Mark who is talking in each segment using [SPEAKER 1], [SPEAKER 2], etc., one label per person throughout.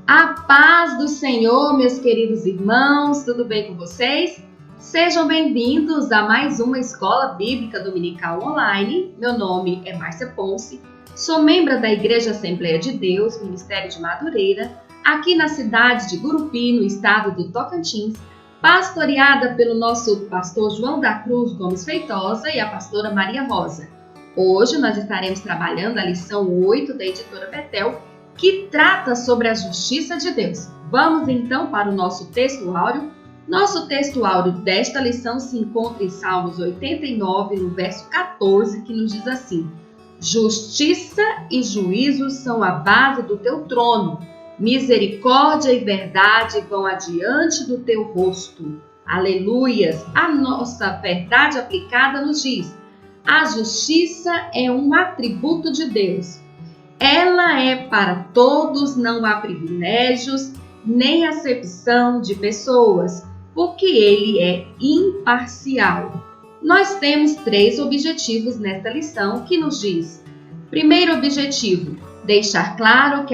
[SPEAKER 1] A paz do Senhor, meus queridos irmãos, tudo bem com vocês? Sejam bem-vindos a mais uma Escola Bíblica Dominical Online. Meu nome é Márcia Ponce, sou membro da Igreja Assembleia de Deus, Ministério de Madureira, aqui na cidade de Gurupi, no estado do Tocantins, pastoreada pelo nosso pastor João da Cruz Gomes Feitosa e a pastora Maria Rosa. Hoje nós estaremos trabalhando a lição 8 da editora Betel, que trata sobre a justiça de Deus. Vamos então para o nosso texto áureo. Nosso texto áureo desta lição se encontra em Salmos 89, no verso 14, que nos diz assim: Justiça e juízo são a base do teu trono, misericórdia e verdade vão adiante do teu rosto. Aleluias! A nossa verdade aplicada nos diz: a justiça é um atributo de Deus. Ela é para todos, não há privilégios, nem acepção de pessoas, porque ele é imparcial. Nós temos 3 objetivos nesta lição que nos diz: primeiro objetivo, deixar claro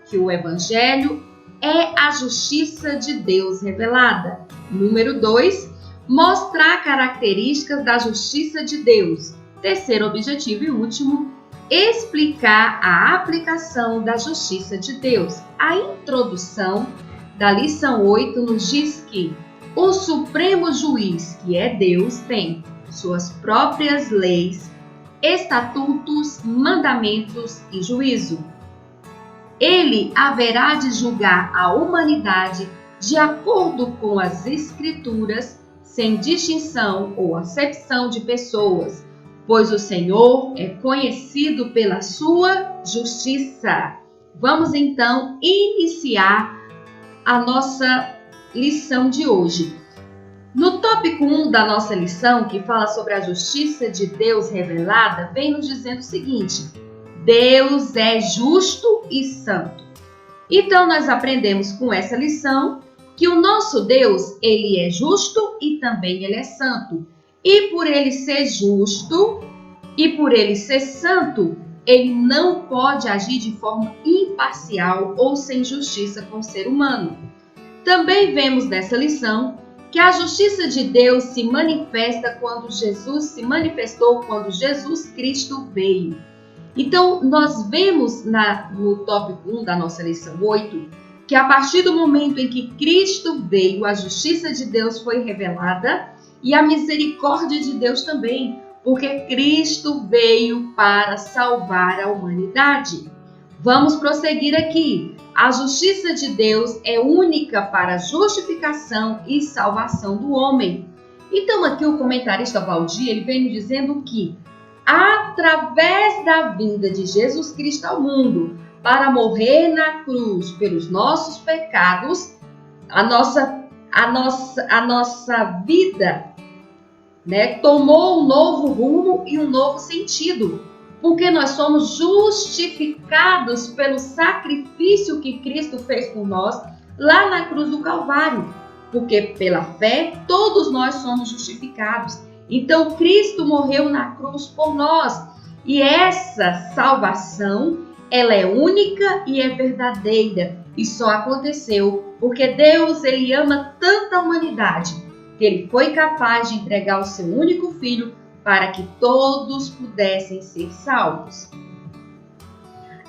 [SPEAKER 1] que o Evangelho é a justiça de Deus revelada. Número 2, mostrar características da justiça de Deus. Terceiro objetivo e último, explicar a aplicação da justiça de Deus. A introdução da lição 8 nos diz que o Supremo Juiz, que é Deus, tem suas próprias leis, estatutos, mandamentos e juízo. Ele haverá de julgar a humanidade de acordo com as Escrituras, sem distinção ou acepção de pessoas, pois o Senhor é conhecido pela sua justiça. Vamos então iniciar a nossa lição de hoje. No tópico 1 da nossa lição, que fala sobre a justiça de Deus revelada, vem nos dizendo o seguinte: Deus é justo e santo. Então nós aprendemos com essa lição que o nosso Deus, ele é justo e também ele é santo. E por ele ser justo e por ele ser santo, ele não pode agir de forma imparcial ou sem justiça com o ser humano. Também vemos nessa lição que a justiça de Deus se manifesta quando Jesus se manifestou, quando Jesus Cristo veio. Então, nós vemos no tópico 1 da nossa lição 8, que a partir do momento em que Cristo veio, a justiça de Deus foi revelada e a misericórdia de Deus também, porque Cristo veio para salvar a humanidade. Vamos prosseguir aqui. A justiça de Deus é única para justificação e salvação do homem. Então aqui o comentarista Valdir, ele vem nos dizendo que através da vinda de Jesus Cristo ao mundo para morrer na cruz pelos nossos pecados, a nossa vida, tomou um novo rumo e um novo sentido, porque nós somos justificados pelo sacrifício que Cristo fez por nós lá na cruz do Calvário, porque pela fé todos nós somos justificados. Então Cristo morreu na cruz por nós, e essa salvação, ela é única e é verdadeira, e só aconteceu porque Deus, ele ama tanta humanidade que ele foi capaz de entregar o seu único filho para que todos pudessem ser salvos.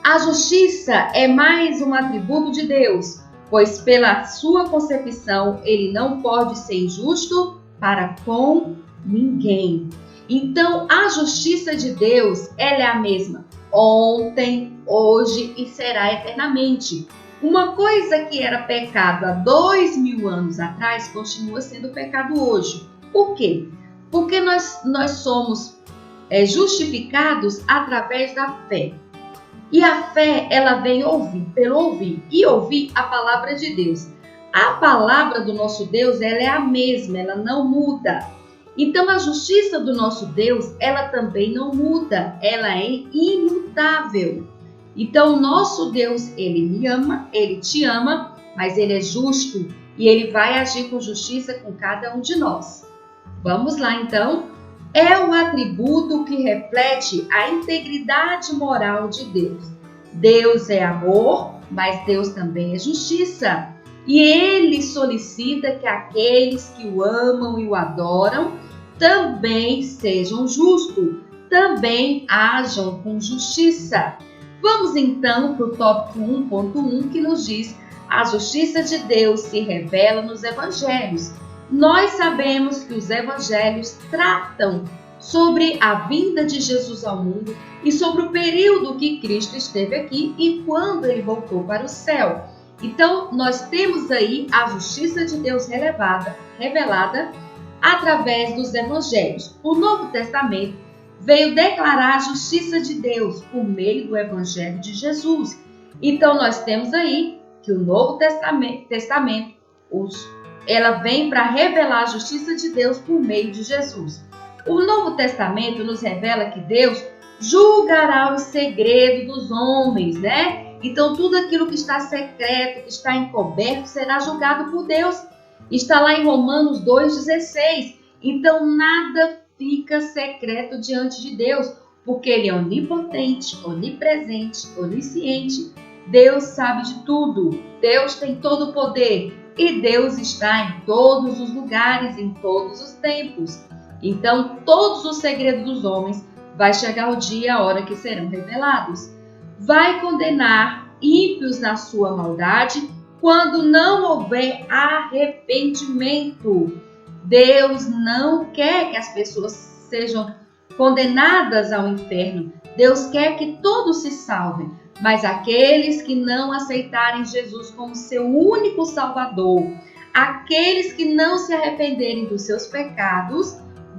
[SPEAKER 1] A justiça é mais um atributo de Deus, pois pela sua concepção ele não pode ser injusto para com ninguém. Então a justiça de Deus, ela é a mesma ontem, hoje e será eternamente. Uma coisa que era pecado há 2000 anos atrás continua sendo pecado hoje. Por quê? Porque nós somos justificados através da fé. E a fé, ela vem pelo ouvir e ouvir a palavra de Deus. A palavra do nosso Deus, ela é a mesma, ela não muda. Então a justiça do nosso Deus, ela também não muda, ela é imutável. Então o nosso Deus, ele me ama, ele te ama, mas ele é justo e ele vai agir com justiça com cada um de nós. Vamos lá então. É um atributo que reflete a integridade moral de Deus. Deus é amor mas Deus também é justiça. E Ele solicita que aqueles que o amam e o adoram também sejam justos, também ajam com justiça. Vamos então para o tópico 1.1, que nos diz: a justiça de Deus se revela nos evangelhos. Nós sabemos que os evangelhos tratam sobre a vinda de Jesus ao mundo e sobre o período que Cristo esteve aqui e quando ele voltou para o céu. Então, nós temos aí a justiça de Deus revelada através dos evangelhos. O Novo Testamento veio declarar a justiça de Deus por meio do evangelho de Jesus. Então, nós temos aí que o Novo Testamento ela vem para revelar a justiça de Deus por meio de Jesus. O Novo Testamento nos revela que Deus julgará os segredos dos homens, né? Então, tudo aquilo que está secreto, que está encoberto, será julgado por Deus. Está lá em Romanos 2,16. Então, nada fica secreto diante de Deus, porque Ele é onipotente, onipresente, onisciente. Deus sabe de tudo. Deus tem todo o poder. E Deus está em todos os lugares, em todos os tempos. Então, todos os segredos dos homens vai chegar o dia e a hora que serão revelados. Vai condenar ímpios na sua maldade quando não houver arrependimento. Deus não quer que as pessoas sejam condenadas ao inferno. Deus quer que todos se salvem, mas aqueles que não aceitarem Jesus como seu único Salvador, aqueles que não se arrependerem dos seus pecados,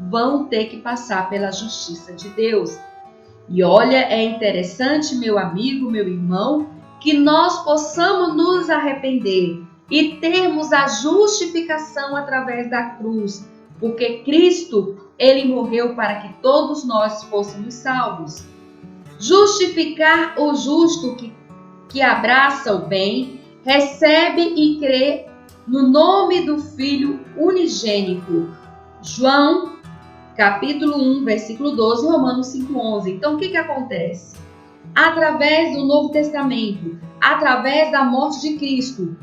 [SPEAKER 1] vão ter que passar pela justiça de Deus. E olha, é interessante, meu amigo, meu irmão, que nós possamos nos arrepender e termos a justificação através da cruz, porque Cristo, Ele morreu para que todos nós fôssemos salvos. Justificar o justo que abraça o bem, recebe e crê no nome do Filho unigênito. João capítulo 1, versículo 12, Romanos 5,11. Então, o que acontece? Através do Novo Testamento, através da morte de Cristo,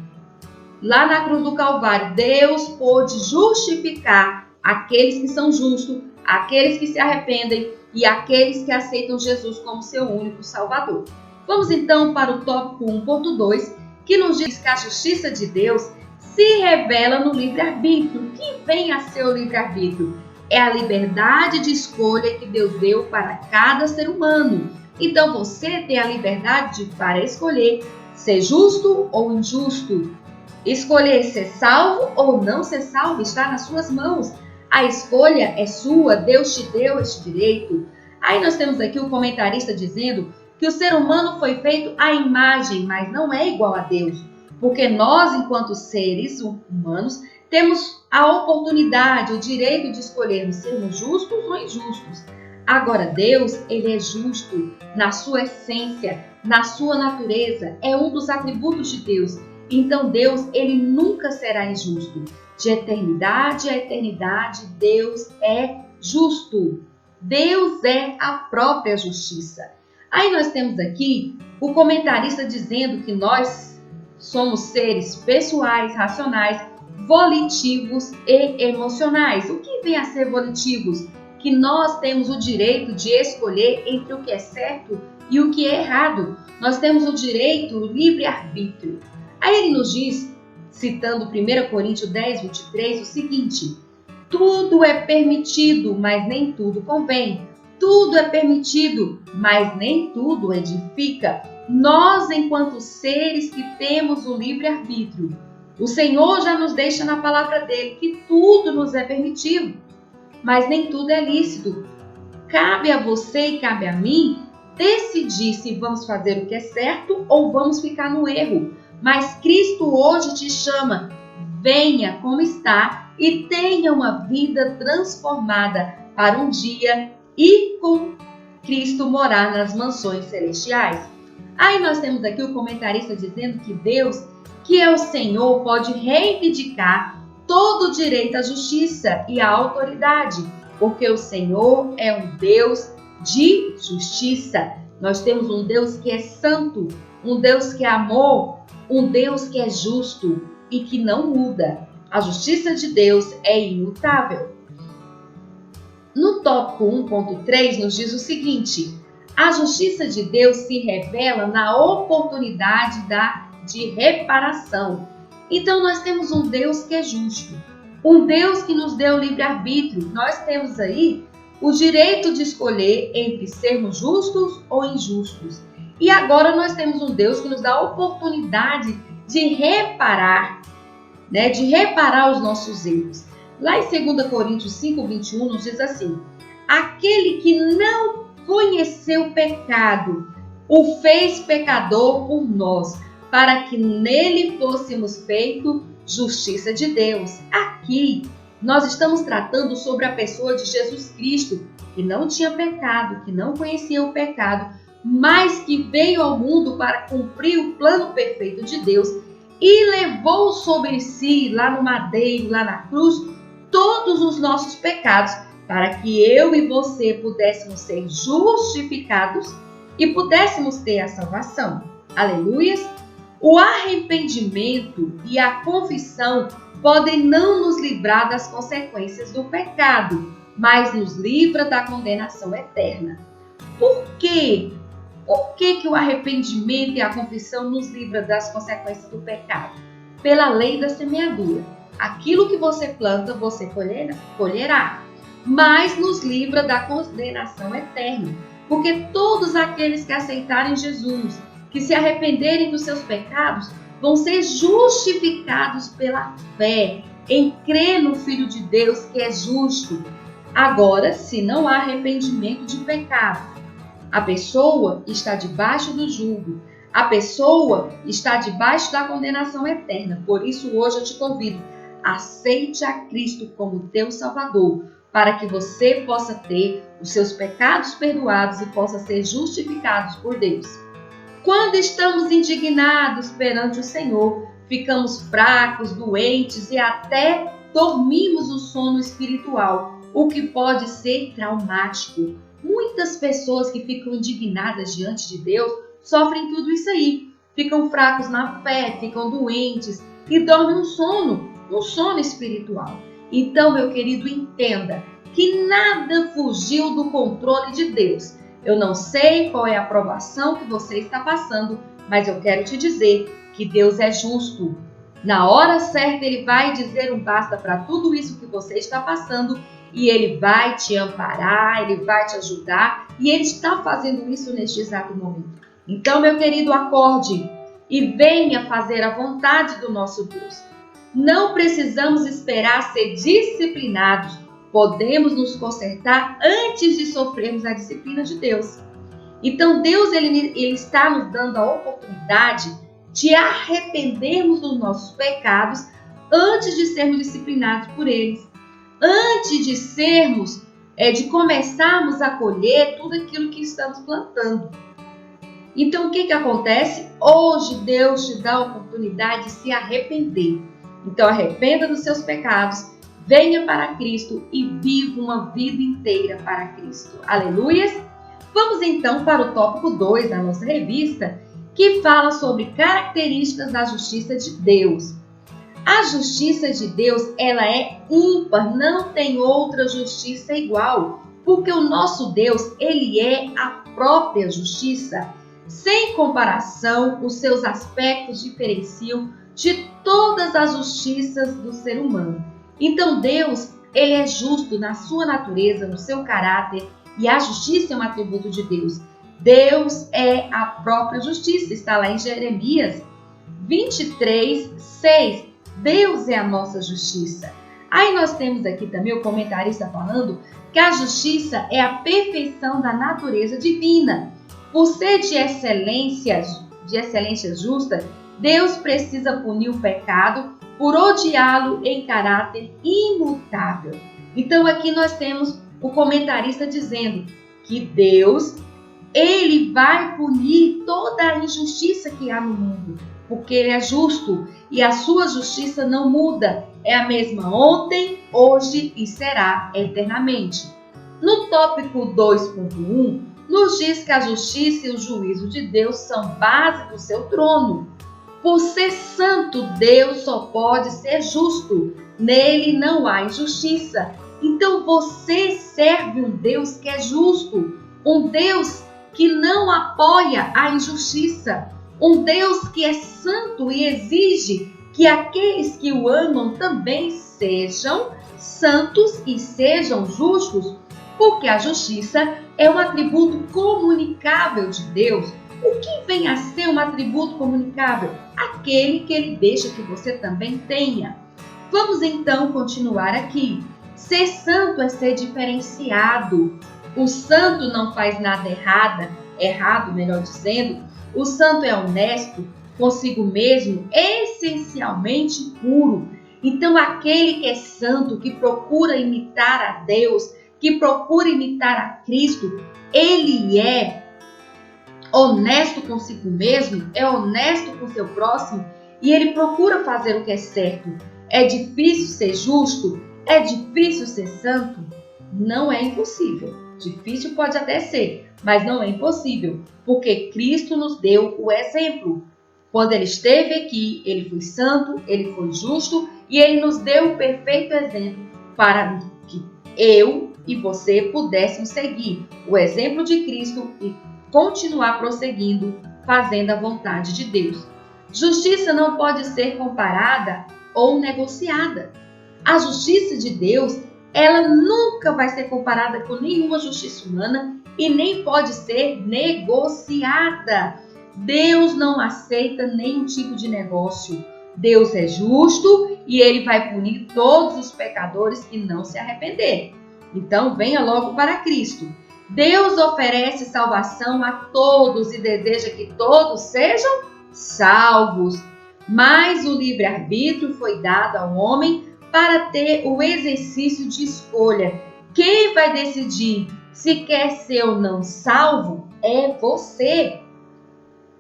[SPEAKER 1] lá na cruz do Calvário, Deus pôde justificar aqueles que são justos, aqueles que se arrependem e aqueles que aceitam Jesus como seu único Salvador. Vamos então para o tópico 1.2, que nos diz que a justiça de Deus se revela no livre-arbítrio. O que vem a ser o livre-arbítrio? É a liberdade de escolha que Deus deu para cada ser humano. Então você tem a liberdade para escolher ser justo ou injusto. Escolher ser salvo ou não ser salvo está nas suas mãos. A escolha é sua, Deus te deu este direito. Aí nós temos aqui o comentarista dizendo que o ser humano foi feito à imagem, mas não é igual a Deus. Porque nós, enquanto seres humanos, temos a oportunidade, o direito de escolhermos sermos justos ou injustos. Agora, Deus, Ele é justo na sua essência, na sua natureza, é um dos atributos de Deus. Então, Deus, Ele nunca será injusto. De eternidade a eternidade, Deus é justo. Deus é a própria justiça. Aí nós temos aqui o comentarista dizendo que nós somos seres pessoais, racionais, volitivos e emocionais. O que vem a ser volitivos? Que nós temos o direito de escolher entre o que é certo e o que é errado. Nós temos o direito, o livre-arbítrio. Aí ele nos diz, citando 1 Coríntios 10, 23, o seguinte: tudo é permitido, mas nem tudo convém. Tudo é permitido, mas nem tudo edifica. Nós, enquanto seres que temos o livre-arbítrio, o Senhor já nos deixa na palavra dele que tudo nos é permitido, mas nem tudo é lícito. Cabe a você e cabe a mim decidir se vamos fazer o que é certo ou vamos ficar no erro. Mas Cristo hoje te chama, venha como está e tenha uma vida transformada para um dia ir com Cristo morar nas mansões celestiais. Aí nós temos aqui o comentarista dizendo que Deus, que é o Senhor, pode reivindicar todo o direito à justiça e à autoridade, porque o Senhor é um Deus de justiça. Nós temos um Deus que é santo, um Deus que é amor, um Deus que é justo e que não muda. A justiça de Deus é imutável. No tópico 1.3 nos diz o seguinte: a justiça de Deus se revela na oportunidade de reparação. Então nós temos um Deus que é justo, um Deus que nos deu livre-arbítrio. Nós temos aí o direito de escolher entre sermos justos ou injustos. E agora nós temos um Deus que nos dá a oportunidade de reparar, de reparar os nossos erros. Lá em 2 Coríntios 5:21 nos diz assim: aquele que não conheceu o pecado, o fez pecador por nós, para que nele fôssemos feitos justiça de Deus. Aqui nós estamos tratando sobre a pessoa de Jesus Cristo, que não tinha pecado, que não conhecia o pecado, mas que veio ao mundo para cumprir o plano perfeito de Deus e levou sobre si, lá no madeiro, lá na cruz, todos os nossos pecados, para que eu e você pudéssemos ser justificados e pudéssemos ter a salvação. Aleluias! O arrependimento e a confissão podem não nos livrar das consequências do pecado, mas nos livra da condenação eterna. Por quê? Por que o arrependimento e a confissão nos livra das consequências do pecado? Pela lei da semeadura. Aquilo que você planta, você colherá. Mas nos livra da condenação eterna. Porque todos aqueles que aceitarem Jesus, que se arrependerem dos seus pecados, vão ser justificados pela fé, em crer no Filho de Deus que é justo. Agora, se não há arrependimento de pecado, a pessoa está debaixo do jugo, a pessoa está debaixo da condenação eterna. Por isso, hoje eu te convido, aceite a Cristo como teu Salvador, para que você possa ter os seus pecados perdoados e possa ser justificados por Deus. Quando estamos indignados perante o Senhor, ficamos fracos, doentes e até dormimos o sono espiritual, o que pode ser traumático. Muitas pessoas que ficam indignadas diante de Deus sofrem tudo isso aí. Ficam fracos na fé, ficam doentes e dormem um sono espiritual. Então, meu querido, entenda que nada fugiu do controle de Deus. Eu não sei qual é a provação que você está passando, mas eu quero te dizer que Deus é justo. Na hora certa, Ele vai dizer um basta para tudo isso que você está passando e Ele vai te amparar, Ele vai te ajudar e Ele está fazendo isso neste exato momento. Então, meu querido, acorde e venha fazer a vontade do nosso Deus. Não precisamos esperar ser disciplinados. Podemos nos consertar antes de sofrermos a disciplina de Deus. Então, Deus ele está nos dando a oportunidade de arrependermos dos nossos pecados antes de sermos disciplinados por eles. Antes de começarmos a colher tudo aquilo que estamos plantando. Então, o que acontece? Hoje, Deus te dá a oportunidade de se arrepender. Então, arrependa dos seus pecados, venha para Cristo e viva uma vida inteira para Cristo. Aleluias! Vamos então para o tópico 2 da nossa revista, que fala sobre características da justiça de Deus. A justiça de Deus, ela é ímpar, não tem outra justiça igual, porque o nosso Deus, ele é a própria justiça. Sem comparação, os seus aspectos diferenciam de todas as justiças do ser humano. Então Deus, ele é justo na sua natureza, no seu caráter, e a justiça é um atributo de Deus. Deus é a própria justiça, está lá em Jeremias 23:6. Deus é a nossa justiça. Aí nós temos aqui também o comentarista falando que a justiça é a perfeição da natureza divina. Por ser de excelência justa, Deus precisa punir o pecado por odiá-lo em caráter imutável. Então aqui nós temos o comentarista dizendo que Deus, ele vai punir toda a injustiça que há no mundo, porque ele é justo e a sua justiça não muda, é a mesma ontem, hoje e será eternamente. No tópico 2.1, nos diz que a justiça e o juízo de Deus são base do seu trono. Por ser santo, Deus só pode ser justo. Nele não há injustiça. Então você serve um Deus que é justo, um Deus que não apoia a injustiça, um Deus que é santo e exige que aqueles que o amam também sejam santos e sejam justos, porque a justiça é um atributo comunicável de Deus. O que vem a ser um atributo comunicável? Aquele que ele deixa que você também tenha. Vamos então continuar aqui. Ser santo é ser diferenciado. O santo não faz nada errado, melhor dizendo. O santo é honesto consigo mesmo, essencialmente puro. Então, aquele que é santo, que procura imitar a Deus, que procura imitar a Cristo, ele é honesto consigo mesmo, é honesto com seu próximo e ele procura fazer o que é certo. É difícil ser justo? É difícil ser santo? Não é impossível. Difícil pode até ser, mas não é impossível, porque Cristo nos deu o exemplo. Quando ele esteve aqui, ele foi santo, ele foi justo e ele nos deu o perfeito exemplo para que eu e você pudéssemos seguir o exemplo de Cristo e continuar prosseguindo, fazendo a vontade de Deus. Justiça não pode ser comparada ou negociada. A justiça de Deus, ela nunca vai ser comparada com nenhuma justiça humana e nem pode ser negociada. Deus não aceita nenhum tipo de negócio. Deus é justo e ele vai punir todos os pecadores que não se arrependerem. Então, venha logo para Cristo. Deus oferece salvação a todos e deseja que todos sejam salvos. Mas o livre-arbítrio foi dado ao homem para ter o exercício de escolha. Quem vai decidir se quer ser ou não salvo é você.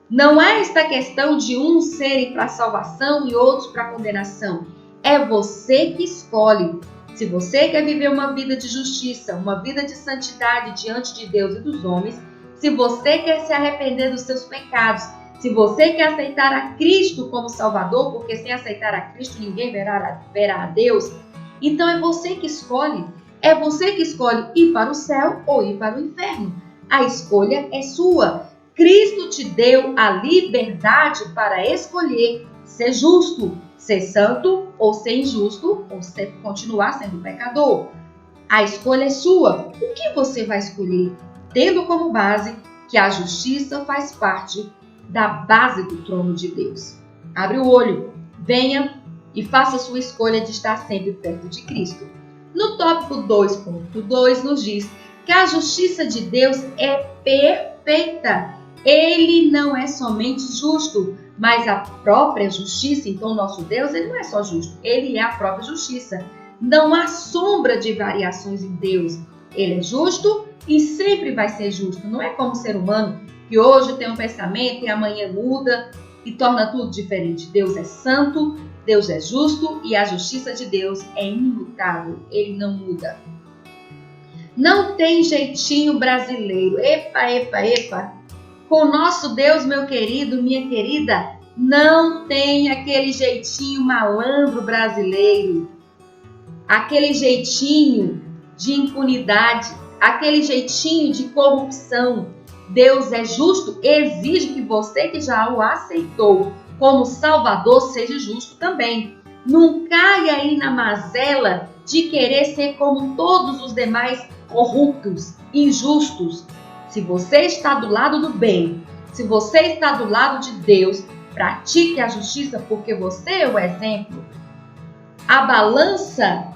[SPEAKER 1] Não é esta questão de uns serem para a salvação e outros para a condenação. É você que escolhe. Se você quer viver uma vida de justiça, uma vida de santidade diante de Deus e dos homens, se você quer se arrepender dos seus pecados, se você quer aceitar a Cristo como Salvador, porque sem aceitar a Cristo ninguém verá a Deus, então é você que escolhe. É você que escolhe ir para o céu ou ir para o inferno. A escolha é sua. Cristo te deu a liberdade para escolher ser justo, ser santo ou ser injusto ou continuar sendo pecador. A escolha é sua. O que você vai escolher? Tendo como base que a justiça faz parte da base do trono de Deus. Abre o olho, venha e faça a sua escolha de estar sempre perto de Cristo. No tópico 2.2 nos diz que a justiça de Deus é perfeita. Ele não é somente justo, mas a própria justiça. Então, nosso Deus, ele não é só justo, ele é a própria justiça. Não há sombra de variações em Deus. Ele é justo e sempre vai ser justo. Não é como o ser humano, que hoje tem um pensamento e amanhã muda e torna tudo diferente. Deus é santo, Deus é justo e a justiça de Deus é imutável. Ele não muda. Não tem jeitinho brasileiro. Epa. Com o nosso Deus, meu querido, minha querida, não tem aquele jeitinho malandro brasileiro, aquele jeitinho de impunidade, aquele jeitinho de corrupção. Deus é justo, exige que você que já o aceitou como Salvador seja justo também. Não caia aí na mazela de querer ser como todos os demais corruptos, injustos. Se você está do lado do bem, se você está do lado de Deus, pratique a justiça porque você é o exemplo. A balança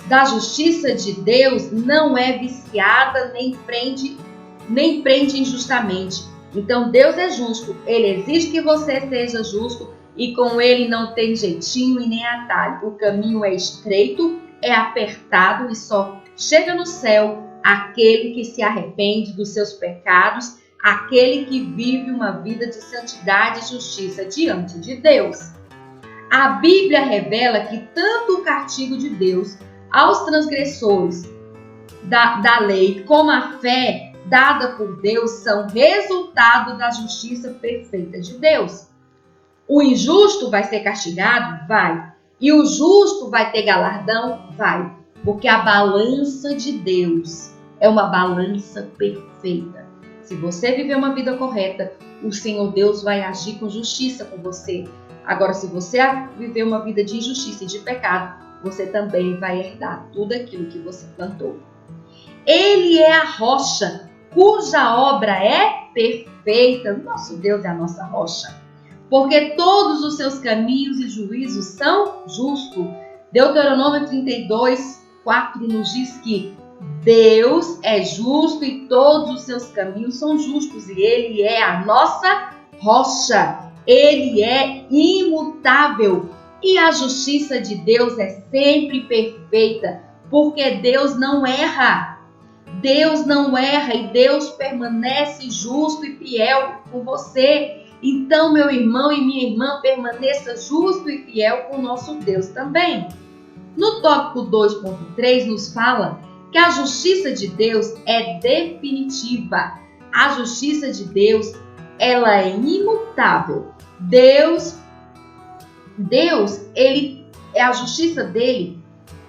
[SPEAKER 1] da justiça de Deus não é viciada nem prende injustamente. Então Deus é justo, Ele exige que você seja justo e com Ele não tem jeitinho e nem atalho. O caminho é estreito, é apertado e só chega no céu aquele que se arrepende dos seus pecados, aquele que vive uma vida de santidade e justiça diante de Deus. A Bíblia revela que tanto o castigo de Deus aos transgressores da lei como a fé dada por Deus são resultado da justiça perfeita de Deus. O injusto vai ser castigado? Vai. E o justo vai ter galardão? Vai. Porque a balança de Deus é uma balança perfeita. Se você viver uma vida correta, o Senhor Deus vai agir com justiça com você. Agora, se você viver uma vida de injustiça e de pecado, você também vai herdar tudo aquilo que você plantou. Ele é a rocha, cuja obra é perfeita. Nosso Deus é a nossa rocha. Porque todos os seus caminhos e juízos são justos. Deuteronômio 32, 4 nos diz que Deus é justo e todos os seus caminhos são justos. E Ele é a nossa rocha. Ele é imutável. E a justiça de Deus é sempre perfeita. Porque Deus não erra. Deus não erra e Deus permanece justo e fiel com você. Então, meu irmão e minha irmã, permaneça justo e fiel com o nosso Deus também. No tópico 2.3 nos fala que a justiça de Deus é definitiva. A justiça de Deus, ela é imutável. A justiça dele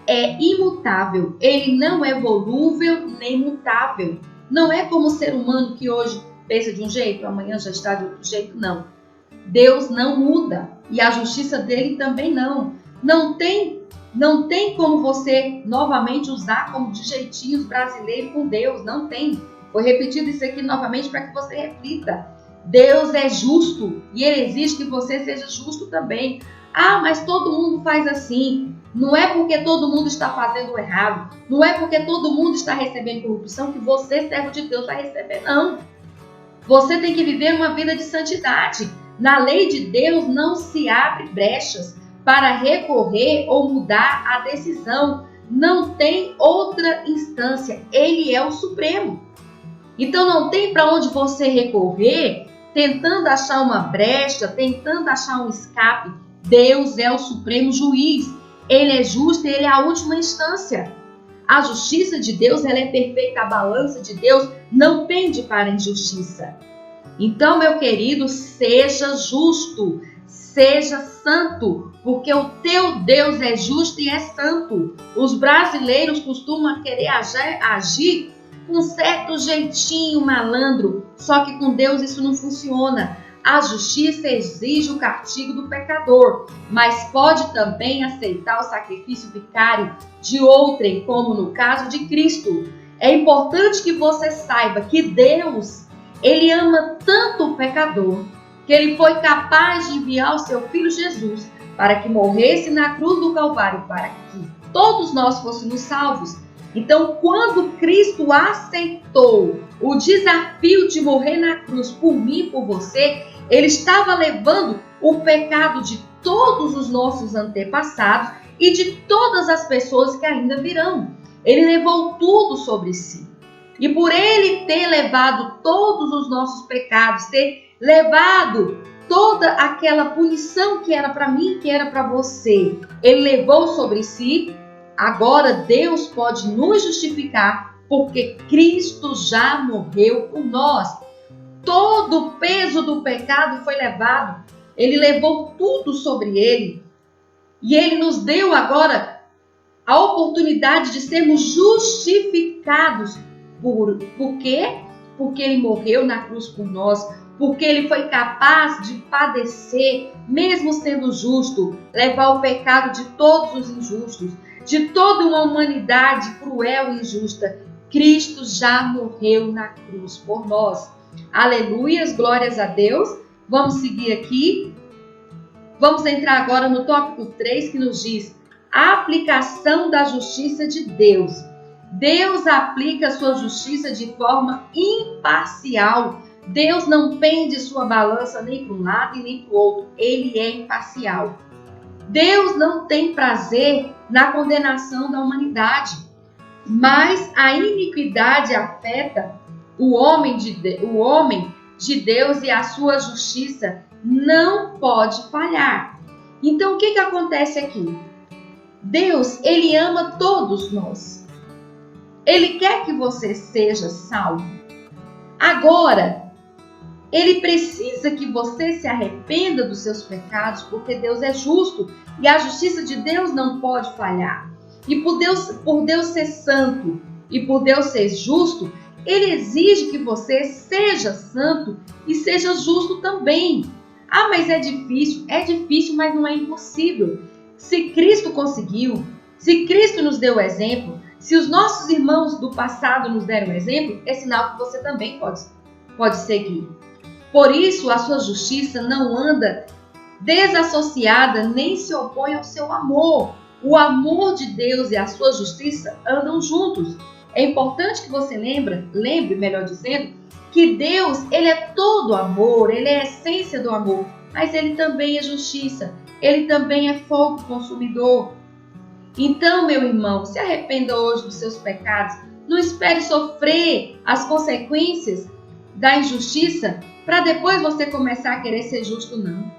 [SPEAKER 1] é imutável. Ele não é volúvel nem mutável. Não é como o ser humano que hoje pensa de um jeito, amanhã já está de outro jeito, não. Deus não muda e a justiça dele também não. Não tem como você novamente usar como de jeitinhos brasileiros com Deus, não tem. Foi repetido isso aqui novamente para que você reflita. Deus é justo e Ele exige que você seja justo também. Ah, mas todo mundo faz assim. Não é porque todo mundo está fazendo errado, não é porque todo mundo está recebendo corrupção que você, servo de Deus, vai receber, não. Você tem que viver uma vida de santidade. Na lei de Deus não se abre brechas para recorrer ou mudar a decisão. Não tem outra instância. Ele é o Supremo. Então não tem para onde você recorrer tentando achar uma brecha, tentando achar um escape. Deus é o Supremo Juiz. Ele é justo e Ele é a última instância. A justiça de Deus, ela é perfeita. A balança de Deus não pende para a injustiça. Então, meu querido, seja justo, seja santo, porque o teu Deus é justo e é santo. Os brasileiros costumam querer agir com certo jeitinho malandro, só que com Deus isso não funciona. A justiça exige o castigo do pecador, mas pode também aceitar o sacrifício vicário de outrem, como no caso de Cristo. É importante que você saiba que Deus, Ele ama tanto o pecador, que Ele foi capaz de enviar o seu Filho Jesus para que morresse na cruz do Calvário, para que todos nós fôssemos salvos. Então, quando Cristo aceitou o desafio de morrer na cruz por mim e por você, Ele estava levando o pecado de todos os nossos antepassados e de todas as pessoas que ainda virão. Ele levou tudo sobre si. E por Ele ter levado todos os nossos pecados, ter levado toda aquela punição que era para mim, que era para você, Ele levou sobre si. Agora Deus pode nos justificar porque Cristo já morreu por nós. Todo o peso do pecado foi levado. Ele levou tudo sobre Ele. E Ele nos deu agora a oportunidade de sermos justificados. Por quê? Porque Ele morreu na cruz por nós. Porque Ele foi capaz de padecer, mesmo sendo justo, levar o pecado de todos os injustos, de toda uma humanidade cruel e injusta. Cristo já morreu na cruz por nós. Aleluias, glórias a Deus. Vamos seguir aqui. Vamos entrar agora no tópico 3, que nos diz a aplicação da justiça de Deus. Deus aplica a sua justiça de forma imparcial. Deus não pende sua balança nem para um lado e nem para o outro. Ele é imparcial. Deus não tem prazer na condenação da humanidade, mas a iniquidade afeta o homem de Deus e a sua justiça não pode falhar. Então, o que acontece aqui? Deus, Ele ama todos nós. Ele quer que você seja salvo. Agora, ele precisa que você se arrependa dos seus pecados, porque Deus é justo e a justiça de Deus não pode falhar. E por Deus ser santo e por Deus ser justo, ele exige que você seja santo e seja justo também. Ah, mas é difícil, mas não é impossível. Se Cristo conseguiu, se Cristo nos deu o exemplo, se os nossos irmãos do passado nos deram o exemplo, é sinal que você também pode seguir. Por isso, a sua justiça não anda desassociada nem se opõe ao seu amor. O amor de Deus e a sua justiça andam juntos. É importante que você lembre, melhor dizendo, que Deus, ele é todo amor, ele é a essência do amor, mas ele também é justiça, ele também é fogo consumidor. Então, meu irmão, se arrependa hoje dos seus pecados, não espere sofrer as consequências da injustiça para depois você começar a querer ser justo, não.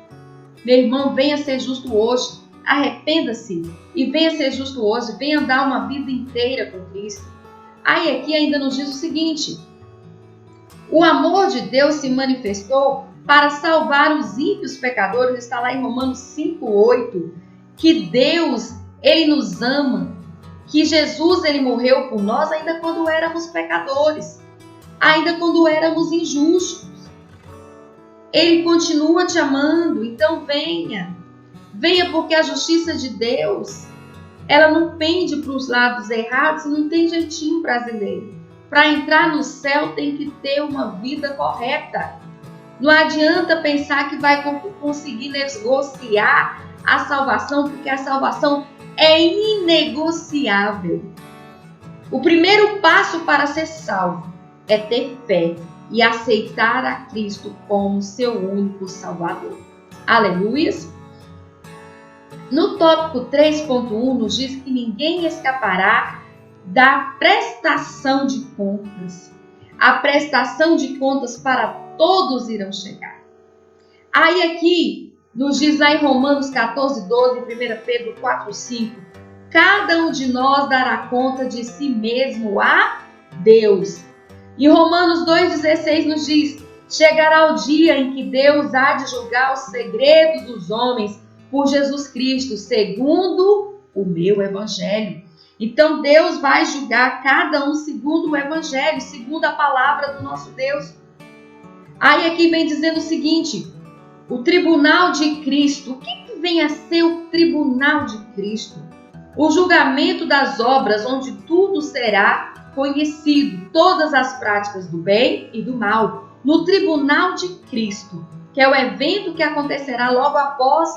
[SPEAKER 1] Meu irmão, venha ser justo hoje, arrependa-se e venha ser justo hoje, venha andar uma vida inteira com Cristo. Aí aqui ainda nos diz o seguinte: o amor de Deus se manifestou para salvar os ímpios pecadores, está lá em Romanos 5:8, que Deus, ele nos ama, que Jesus, ele morreu por nós ainda quando éramos pecadores, ainda quando éramos injustos. Ele continua te amando, então venha porque a justiça de Deus, ela não pende para os lados errados, não tem jeitinho brasileiro. Para entrar no céu tem que ter uma vida correta. Não adianta pensar que vai conseguir negociar a salvação, porque a salvação é inegociável. O primeiro passo para ser salvo é ter fé e aceitar a Cristo como seu único Salvador. Aleluias! No tópico 3.1 nos diz que ninguém escapará da prestação de contas. A prestação de contas para todos irão chegar. Aí aqui nos diz lá em Romanos 14:12, 1 Pedro 4:5, cada um de nós dará conta de si mesmo a Deus. E Romanos 2:16 nos diz, chegará o dia em que Deus há de julgar os segredos dos homens por Jesus Cristo, segundo o meu evangelho. Então Deus vai julgar cada um segundo o evangelho, segundo a palavra do nosso Deus. Aí aqui vem dizendo o seguinte, o tribunal de Cristo. O que vem a ser o tribunal de Cristo? O julgamento das obras, onde tudo será conhecido, todas as práticas do bem e do mal, no tribunal de Cristo, que é o evento que acontecerá logo após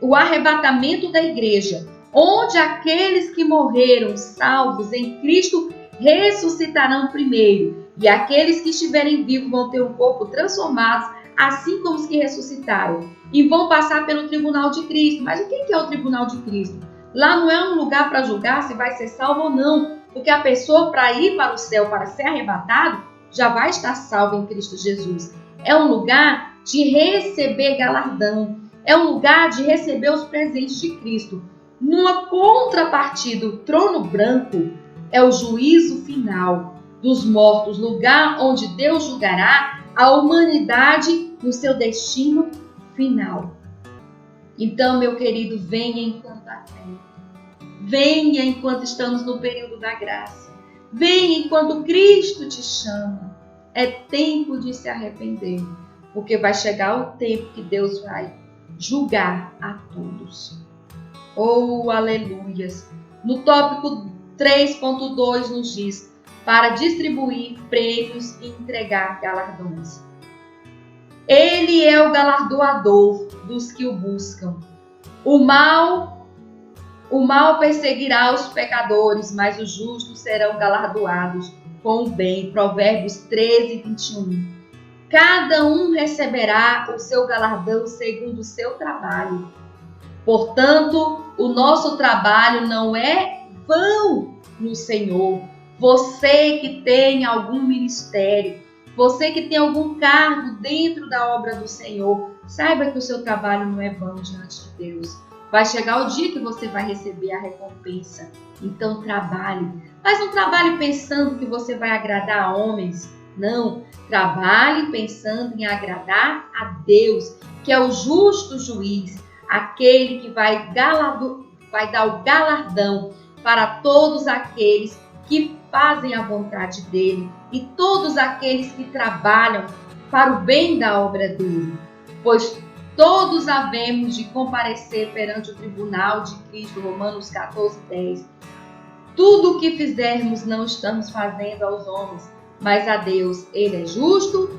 [SPEAKER 1] o arrebatamento da igreja, onde aqueles que morreram salvos em Cristo ressuscitarão primeiro, e aqueles que estiverem vivos vão ter um corpo transformado, assim como os que ressuscitaram, e vão passar pelo tribunal de Cristo. Mas o que é o tribunal de Cristo? Lá não é um lugar para julgar se vai ser salvo ou não, porque a pessoa, para ir para o céu, para ser arrebatado, já vai estar salva em Cristo Jesus. É um lugar de receber galardão, é um lugar de receber os presentes de Cristo. Numa contrapartida, o trono branco é o juízo final dos mortos, lugar onde Deus julgará a humanidade no seu destino final. Então, meu querido, venha enquanto há tempo. Venha enquanto estamos no período da graça. Venha enquanto Cristo te chama. É tempo de se arrepender, porque vai chegar o tempo que Deus vai julgar a todos. Oh, aleluias! No tópico 3.2 nos diz, para distribuir prêmios e entregar galardões. Ele é o galardoador dos que o buscam. O mal perseguirá os pecadores, mas os justos serão galardoados com o bem. Provérbios 13:21. Cada um receberá o seu galardão segundo o seu trabalho. Portanto, o nosso trabalho não é vão no Senhor. Você que tem algum ministério, você que tem algum cargo dentro da obra do Senhor, saiba que o seu trabalho não é vão diante de Deus. Vai chegar o dia que você vai receber a recompensa. Então trabalhe. Mas não trabalhe pensando que você vai agradar a homens. Não, trabalhe pensando em agradar a Deus, que é o justo juiz, aquele que vai dar o galardão para todos aqueles que fazem a vontade dele e todos aqueles que trabalham para o bem da obra dele. Pois todos havemos de comparecer perante o tribunal de Cristo, Romanos 14:10. Tudo o que fizermos não estamos fazendo aos homens, mas a Deus. Ele é justo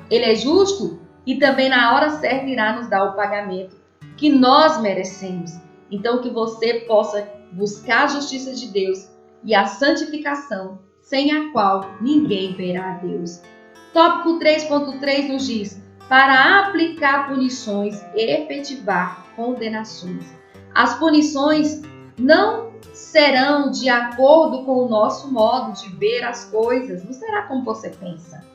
[SPEAKER 1] Ele é justo e também na hora certa irá nos dar o pagamento que nós merecemos. Então que você possa buscar a justiça de Deus e a santificação, sem a qual ninguém verá a Deus. Tópico 3.3 nos diz: para aplicar punições e efetivar condenações. As punições não serão de acordo com o nosso modo de ver as coisas, não será como você pensa.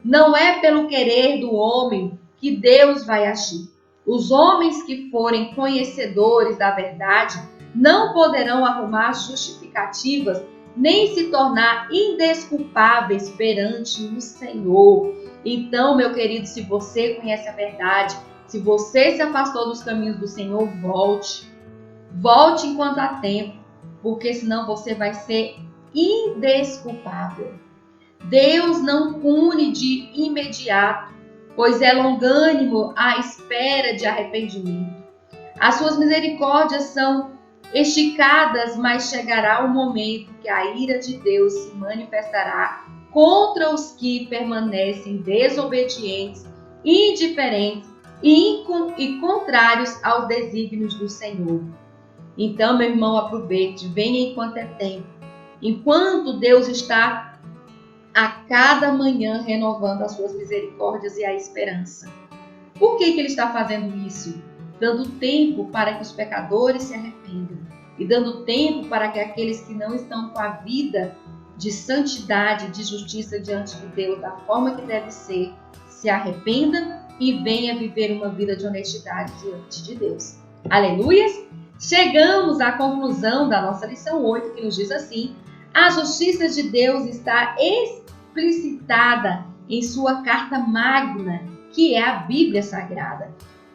[SPEAKER 1] Não é pelo querer do homem que Deus vai agir. Os homens que forem conhecedores da verdade não poderão arrumar justificativas nem se tornar indesculpáveis perante o Senhor. Então, meu querido, se você conhece a verdade, se você se afastou dos caminhos do Senhor, volte. Volte enquanto há tempo, porque senão você vai ser indesculpável. Deus não pune de imediato, pois é longânimo à espera de arrependimento. As suas misericórdias são esticadas, mas chegará o momento que a ira de Deus se manifestará contra os que permanecem desobedientes, indiferentes e contrários aos desígnios do Senhor. Então, meu irmão, aproveite, venha enquanto é tempo. Enquanto Deus está a cada manhã renovando as suas misericórdias e a esperança. Por que Ele está fazendo isso? Dando tempo para que os pecadores se arrependam e dando tempo para que aqueles que não estão com a vida de santidade, de justiça diante de Deus, da forma que deve ser, se arrependam e venham viver uma vida de honestidade diante de Deus. Aleluias! Chegamos à conclusão da nossa lição 8, que nos diz assim: a justiça de Deus está explicitada em sua carta magna, que é a Bíblia Sagrada.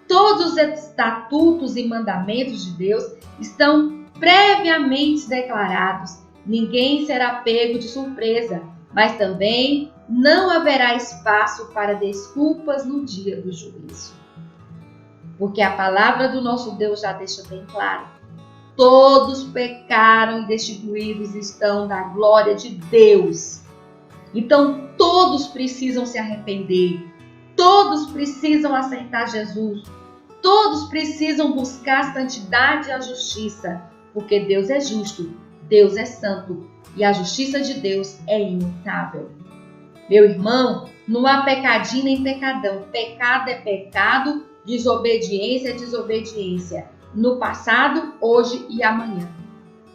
[SPEAKER 1] Todos os estatutos e mandamentos de Deus estão previamente declarados. Ninguém será pego de surpresa, mas também não haverá espaço para desculpas no dia do juízo. Porque a palavra do nosso Deus já deixa bem claro: todos pecaram e destituídos estão da glória de Deus. Então todos precisam se arrepender, todos precisam aceitar Jesus, todos precisam buscar a santidade e a justiça, porque Deus é justo, Deus é santo e a justiça de Deus é imutável. Meu irmão, não há pecadinho nem pecadão. Pecado é pecado, desobediência é desobediência. No passado, hoje e amanhã.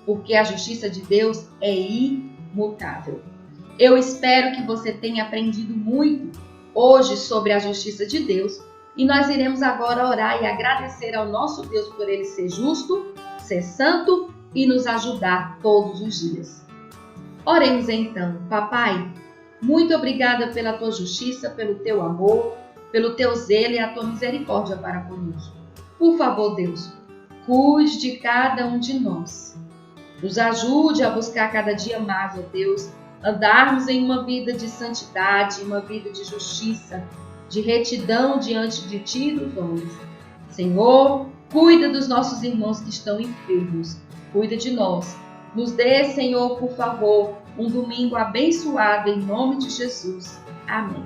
[SPEAKER 1] Porque a justiça de Deus é imutável. Eu espero que você tenha aprendido muito hoje sobre a justiça de Deus. E nós iremos agora orar e agradecer ao nosso Deus por Ele ser justo, ser santo e nos ajudar todos os dias. Oremos então. Papai, muito obrigada pela Tua justiça, pelo Teu amor, pelo Teu zelo e a Tua misericórdia para conosco. Por favor, Deus, cuide de cada um de nós. Nos ajude a buscar cada dia mais, ó Deus, andarmos em uma vida de santidade, uma vida de justiça, de retidão diante de Ti e dos homens. Senhor, cuida dos nossos irmãos que estão enfermos. Cuida de nós. Nos dê, Senhor, por favor, um domingo abençoado em nome de Jesus. Amém.